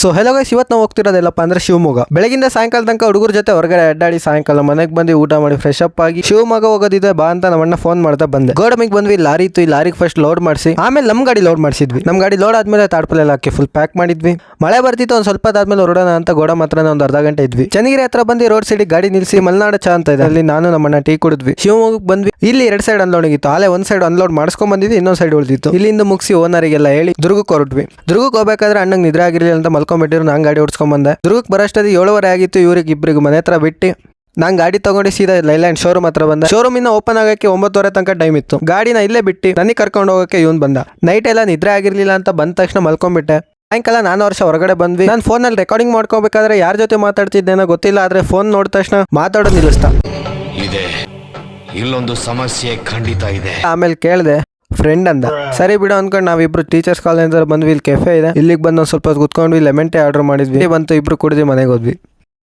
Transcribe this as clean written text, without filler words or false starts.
So hello guys, ಇವತ್ತು ನಾವು ಹೋಗ್ತಿರೋದೆಲ್ಲಪ್ಪ ಅಂದ್ರೆ ಶಿವಮೊಗ್ಗ. ಬೆಳಗಿಂದ ಸಾಯಂಕಾಲ ತನಕ ಹುಡುಗರ ಜೊತೆ ಹೊರಗಡೆ ಅಡ್ಡಾಡಿ ಸಾಯಂಕಾಲ ಮನೆಗೆ ಬಂದು ಊಟ ಮಾಡಿ ಫ್ರೆಶ್ ಅಪ್ ಆಗಿ ಶಿವಮೊಗ್ಗ ಹೋಗೋದಿದೆ ಬಾ ಅಂತ ನಮ್ಮಣ್ಣ ಫೋನ್ ಮಾಡ್ತಾ ಬಂದೆ. ಗೋಡಮಿಗೆ ಬಂದ್ವಿ, ಲಾರಿ ಇತ್ತು. ಈ ಲಾರಿಗೆ ಫಸ್ಟ್ ಲೋಡ್ ಮಾಡಿಸಿ ಆಮೇಲೆ ನಮ್ ಗಾಡಿ ಲೋಡ್ ಮಾಡಿಸಿದ್ವಿ. ನಮ್ ಗಾಡಿ ಲೋಡ್ ಆದ್ಮೇಲೆ ತಾಡ್ಪಲೆಲ್ಲ ಹಾಕಿ ಫುಲ್ ಪ್ಯಾಕ್ ಮಾಡಿದ್ವಿ. ಮಳೆ ಬರ್ತಿತ್ತು, ಒಂದ್ ಸ್ವಲ್ಪ ಆದ್ಮೇಲೆ ಹೊರಡೋಣ ಅಂತ ಗೋಡಮ್ ಹತ್ರ ಒಂದು ಅರ್ಧ ಗಂಟೆ ಇದ್ವಿ. ಚನ್ನಗಿರಿ ಹತ್ರ ಬಂದು ರೋಡ್ ಸೈಡ್ ಗಾಡಿ ನಿಲ್ಸಿ ಮಲ್ನಾಡು ಚಾ ಅಂತ ಇದೆ, ಅಲ್ಲಿ ನಾನು ನಮ್ಮಣ್ಣ ಟೀ ಕುಡಿದ್ವಿ. ಶಿವಮೊಗ್ಗಕ್ಕೆ ಬಂದ್ವಿ. ಇಲ್ಲಿ 2 ಸೈಡ್ ಅನ್ಲೋಡಿಂಗ್ ಇತ್ತು. ಅಲ್ಲೇ ಒಂದ್ ಸೈಡ್ ಅನ್ಲೋಡ್ ಮಾಡ್ಸ್ಕೊಂಡ್ ಬಂದಿದ್ವಿ, ಇನ್ನೊಂದ್ ಸೈಡ್ ಉಳಿದಿತ್ತು. ಇಲ್ಲಿಂದ ಮುಗಿಸಿ ಓನರಿಗೆಲ್ಲ ಹೇಳಿ ದುರ್ಗಕ್ಕೆ ಹೊರಟ್ವಿ. ದುರ್ಗಕ್ಕೆ ಹೋಗ್ಬೇಕಾದ್ರೆ ಅಣ್ಣಂಗೆ ನಿದ್ರೆ ಆಗಿರ್ಲಿಲ್ಲ ಅಂತ ಮಲ್ಕೊಂಡ್ಬಿಟ್ಟಿರು. ನಾನು ಗಾಡಿ ಓಡಿಸ್ಕೊಂಡ್ ಬಂದೆ. ದುರ್ಗಕ್ಕೆ ಬರೋಷ್ಟದಿ 7:30 ಆಗಿತ್ತು. ಇಬ್ಬರಿಗೂ ಮನೆ ಹತ್ರ ಬಿಟ್ಟು ನಾನು ಗಾಡಿ ತಗೊಂಡು ಸೀದಾ ಲೈಲ್ಯಾಂಡ್ ಶೋರೂಮ್ ಹತ್ರ ಬಂದೆ. ಶೋರೂಮ್ ಇಂದ ಓಪನ್ ಆಗಕ್ಕೆ 9:30 ತನಕ ಟೈಮ್ ಇತ್ತು. ಗಾಡಿನ ಇಲ್ಲೇ ಬಿಟ್ಟು ನನಗೆ ಕರ್ಕೊಂಡು ಹೋಗಕ್ಕೆ ಇವನ್ ಬಂದ. ನೈಟ್ ಎಲ್ಲ ನಿದ್ರೆ ಆಗಿರ್ಲಿಲ್ಲ ಅಂತ ಬಂದ ತಕ್ಷಣ ಮಲ್ಕೊಂಡ್ಬಿಟ್ಟೆ. ಸಾಯಂಕಾಲ 4 ವರ್ಷ ಹೊರಗಡೆ ಬಂದ್ವಿ. ನಾನು ಫೋನಲ್ಲಿ ರೆಕಾರ್ಡಿಂಗ್ ಮಾಡ್ಕೋಬೇಕಾದ್ರೆ ಯಾರ ಜೊತೆ ಮಾತಾಡ್ತಿದ್ದೇನೋ ಗೊತ್ತಿಲ್ಲ, ಆದ್ರೆ ಫೋನ್ ನೋಡಿದ ತಕ್ಷಣ ಮಾತಾಡೋದು ನಿಲ್ಲಿಸ್ತಾ ಇದೆ. ಇಲ್ಲೊಂದು ಸಮಸ್ಯೆ ಖಂಡಿತ ಇದೆ. ಆಮೇಲೆ ಕೇಳಿದೆ, ಫ್ರೆಂಡ್ ಅಂದ. ಸರಿ ಬಿಡು ಅನ್ಕೊಂಡು ನಾವಿಬ್ರು ಟೀಚರ್ಸ್ ಕಾಲೇಜ್ ಬಂದ್ವಿ. ಇಲ್ಲಿ ಕೆಫೆ ಇದೆ, ಇಲ್ಲಿಗೆ ಬಂದು ಒಂದು ಸ್ವಲ್ಪ ಕುತ್ಕೊಂಡ್ವಿ. ಲೆಮನ್ ಟೀ ಆರ್ಡರ್ ಮಾಡಿದ್ವಿ. ಬಂತು, ಇಬ್ರು ಕುಡಿದ್ವಿ, ಮನೆಗೆ ಹೋದ್ವಿ.